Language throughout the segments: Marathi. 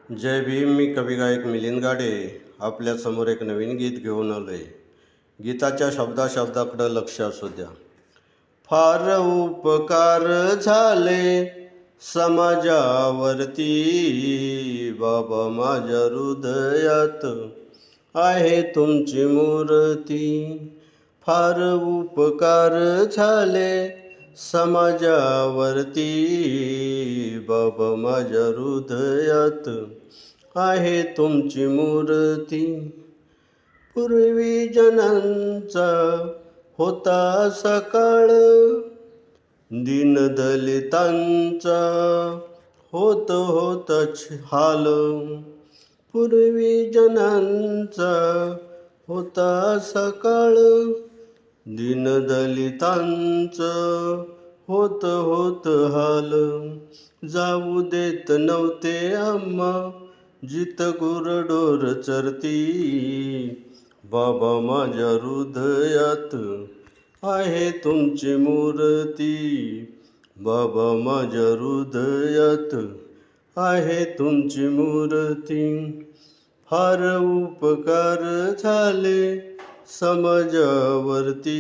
जय भीम. मी कवी गायक मिलिंद गाडे आपल्यासमोर एक नवीन गीत घेऊन आलो आहे. गीताच्या शब्दाकडं लक्ष असू द्या. फार उपकार झाले समाजावरती, बाबा माझ्या हृदयात आहे तुमची मूर्ती. फार उपकार झाले समाजावरती, बाबा माझ्या हृदयात आहे तुमची मूर्ती. पूर्वी जनांचा होता सकाळ, दीनदलितांचा होतच हाल. पूर्वी जनांचा होता सकाळ, दीनदलितांचं होत हाल. जाऊ देत नव्हते आम्हा जित गुरढोर चरती, बाबा माझ्या हृदयात आहे तुमची मूर्ती. बाबा माझ्या हृदयात आहे तुमची मूर्ती. फार उपकार झाले समाजावरती,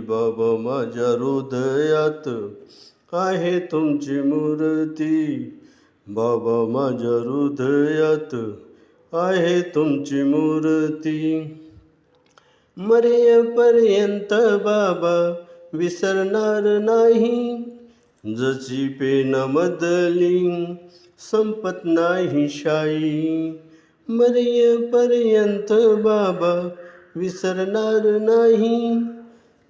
बाबा माझ्या हृदयात आहे तुमची मूर्ती. बाबा माझ्या हृदयात आहे तुमची मूर्ती. मरेपर्यंत बाबा विसरणार नाही, जशी पेनामधली संपत नाही शाई. मरेपर्यंत बाबा विसरणार नाही,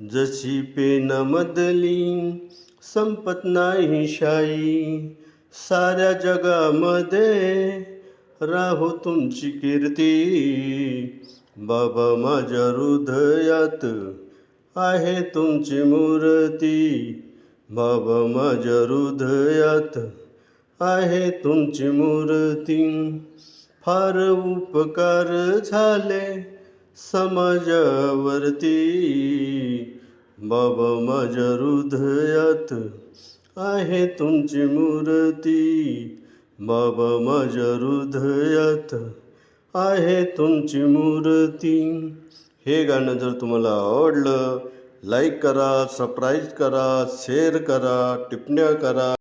जशी पेनामधली संपत नाही शाई. साऱ्या जगामध्ये राहो तुमची कीर्ती, बाबा माझ्या हृदयात आहे तुमची मूर्ती. बाबा माझ्या हृदयात आहे तुमची मूर्ती. फार उपकार झाले समाजावरती, बाबा माझ्या हृदयात आहे तुमची मूर्ती. बाबा माझ्या हृदयात आहे तुमची मूर्ती. हे गाणं जर तुम्हाला आवडलं, लाईक करा, सबस्क्राईब करा, शेअर करा, टिप्पण्या करा.